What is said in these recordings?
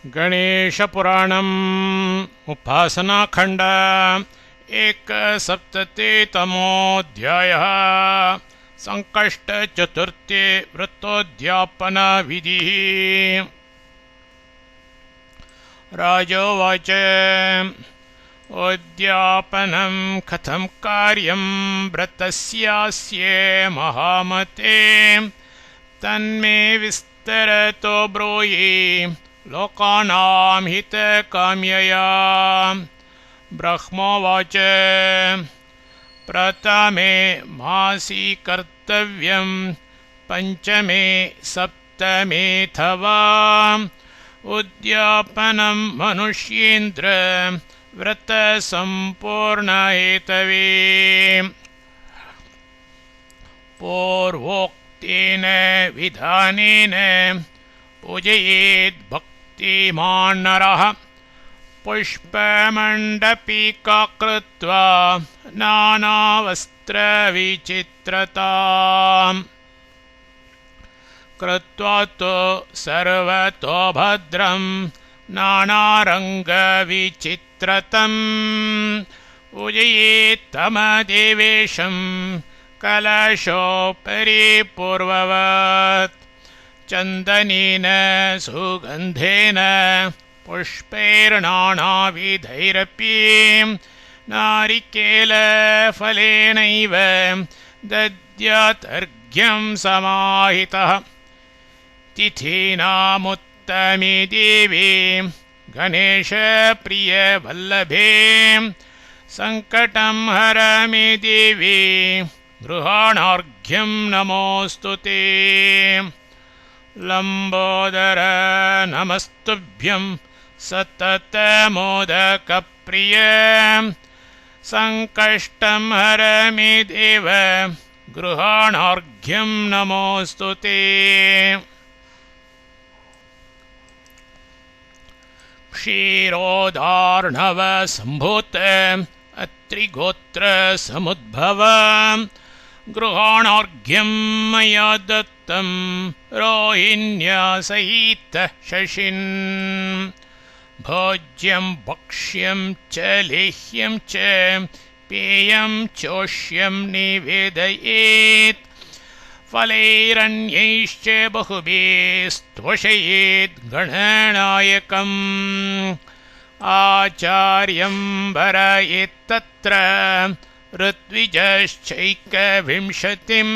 गणेशपुराणम् उपासनाखण्ड एकसप्ततितमोऽध्यायः संकष्टचतुर्थी व्रतोद्यापनविधिः। राजोवाच उद्यापनं कथं कार्यं व्रतस्यास्ये महामते तन्मे विस्तरतो ब्रूहि लोकानां हितकाम्यया। ब्रह्मोवाच प्रथमे मासि कर्तव्यं पञ्चमे सप्तमेऽथवा उद्यापनं मनुष्येन्द्र व्रतसम्पूर्णहेतवे। पूर्वोक्तेन विधानेन पूजयेत् भक्तिमान् नरः पुष्पमण्डपिका कृत्वा नानावस्त्रविचित्रताम् कृत्वा तु सर्वतो भद्रं नानारङ्गविचित्रतम् पूजयेत्तमदेवेशं कलशोपरि पूर्ववत् चन्दनेन सुगन्धेन पुष्पैर्नानाविधैरपि नारिकेलफलेनैव दद्यादर्घ्यं समाहितः। तिथीनामुत्तमे देवी गणेशप्रियवल्लभे सङ्कटं हर मे देवी गृहाणार्घ्यं नमोऽस्तु ते। लम्बोदर नमस्तुभ्यं सततमोदकप्रिय सङ्कष्टं हर मे देव गृहाणार्घ्यं नमोऽस्तु ते। क्षीरोदार्णवसम्भूत अत्रिगोत्रसमुद्भव गृहाणार्घ्यं मया दत्तं रोहिण्यसहितः शशिन्। भोज्यं भक्ष्यं च लेह्यं च पेयं चोष्यं निवेदयेत् फलैरन्यैश्च बहुभिः स्तोषयेत् गणनायकम्। आचार्यं वरयेत्तत्र ऋत्विजश्चैकविंशतिं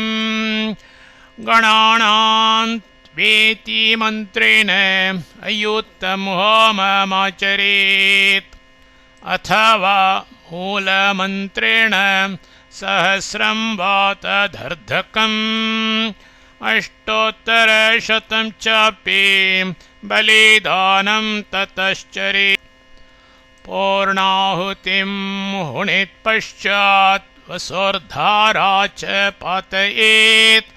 गणानान्त्वेति मन्त्रेण अयुक्तं होममाचरेत् अथवा मूलमन्त्रेण सहस्रं वा तदर्धकम् अष्टोत्तरशतं चापि बलिदानं ततश्चरेत्। पूर्णाहुतिं मुहुनेत् पश्चात् वसोर्धारा च पातयेत्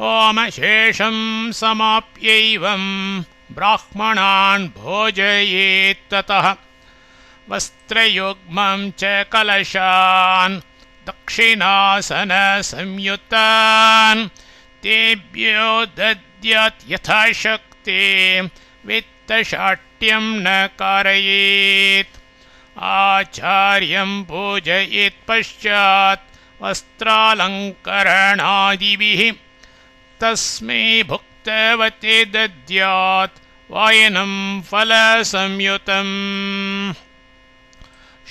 होमशेषं समाप्यैवं ब्राह्मणान् भोजयेत्। ततः वस्त्रयुग्मं च कलशान् दक्षिणासनसंयुतान् तेभ्यो दद्यात् यथाशक्ति वित्तशाट्यं न कारयेत्। आचार्यं पूजयेत् पश्चात् वस्त्रालङ्करणादिभिः तस्मै भुक्तवते दद्यात् वायनं फलसंयुतम्।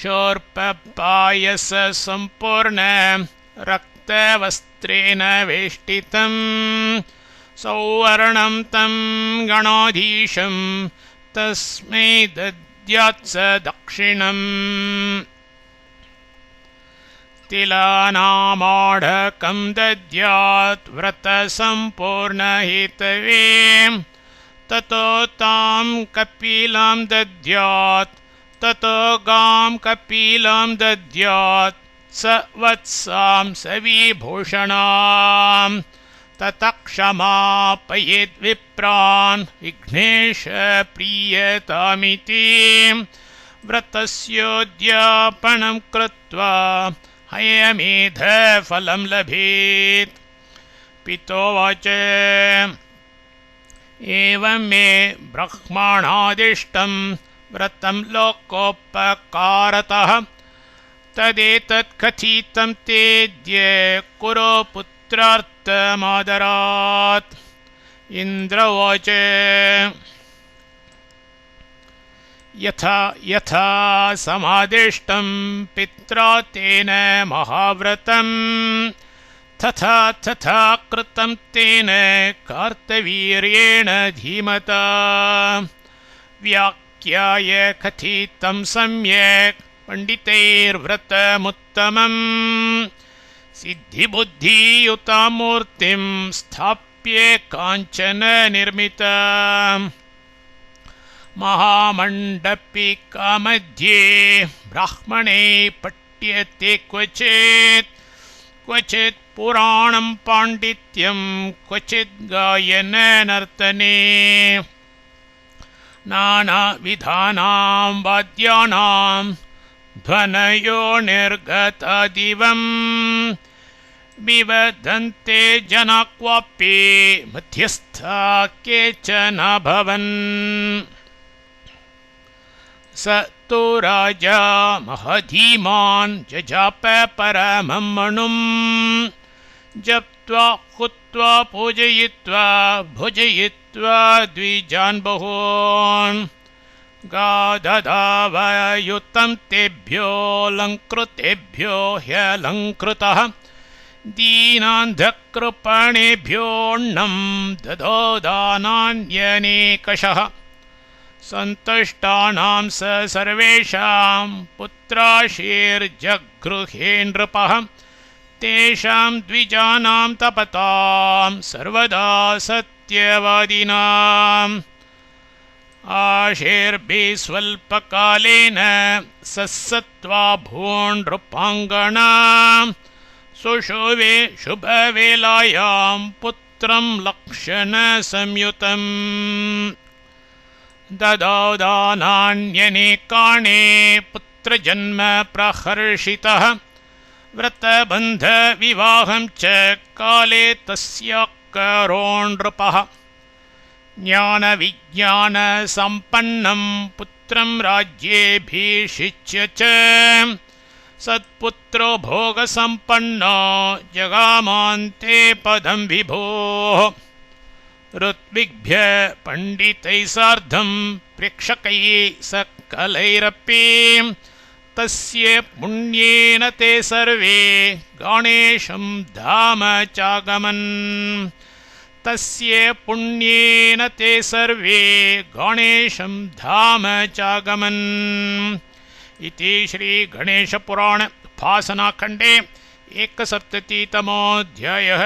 शूर्पपायससम्पूर्ण रक्तवस्त्रेण वेष्टितं सौवर्णं तं गणाधीशं तस्मै दद्यात् स दक्षिणम्। तिलानामाढकं दद्यात् व्रतसम्पूर्णहेतवे ततो तां कपिलां दद्यात् ततो गां कपिलां दद्यात् स वत्सां सविभूषणां ततः क्षमापयेद् विप्रान् विघ्नेशप्रियतामिति व्रतस्योद्यापनं कृत्वा हयमेधफलं लभेत्। पितोवाच एवं मे ब्रह्मणादिष्टं व्रतं लोकोपकारतः तदेतत्कथितं तेऽद्य कुरु पुत्रार्थमादरात्। इन्द्रवोच यथा समादिष्टं पित्रा तेन महाव्रतं तथा कृतं तेन कार्तवीर्येण धीमता। व्याख्याय कथितं सम्यक् पण्डितैर्व्रतमुत्तमम् सिद्धिबुद्धियुतां मूर्तिं स्थाप्य काञ्चन निर्मिता महामण्डपिका मध्ये ब्राह्मणे पठ्यते क्वचित् पुराणं पाण्डित्यं क्वचित् गायन नर्तने नानाविधानां वाद्यानां ध्वनयो निर्गतादिवं विवदन्ते जना क्वापि मध्यस्था केचन भवन्। स तु राजा महधीमान् जजाप परमं मनुं जप्त्वा हुत्वा पूजयित्वा भुजयित्वा द्विजान् बहून् गादधावयुतं तेभ्यो लङ्कृतेभ्यो ह्यलङ्कृतः दीनान्धकृपणेभ्योऽन्नं ददो दानान्यनेकशः। सन्तुष्टानां स सर्वेषां पुत्राशीर्जगृहे नृपः तेषां द्विजानां तपतां सर्वदा सत्यवादिनाम्। आशीर्भिः स्वल्पकालेन सत्त्वा भूनृपाङ्गणां सुशोभे शुभवेलायां पुत्रं लक्षणसंयुतम् ददौ दानान्यनेकानि पुत्रजन्म प्रहर्षितः व्रतबन्धविवाहं च काले तस्याकरो नृपः। ज्ञानविज्ञानसम्पन्नं पुत्रं राज्येऽभिषिच्य च सत्पुत्रो भोगसम्पन्नो जगामान्ते पदं विभोः। ऋत्विग्भ्यः पण्डितैः सार्धं प्रेक्षकैः सकलैरपि तस्य पुण्येन ते सर्वे गणेशं धाम चागमन्। तस्य पुण्येन ते सर्वे गणेशं धाम चागमन्। इति श्रीगणेशपुराण उपासनाखण्डे 1सप्ततितमोऽध्यायः।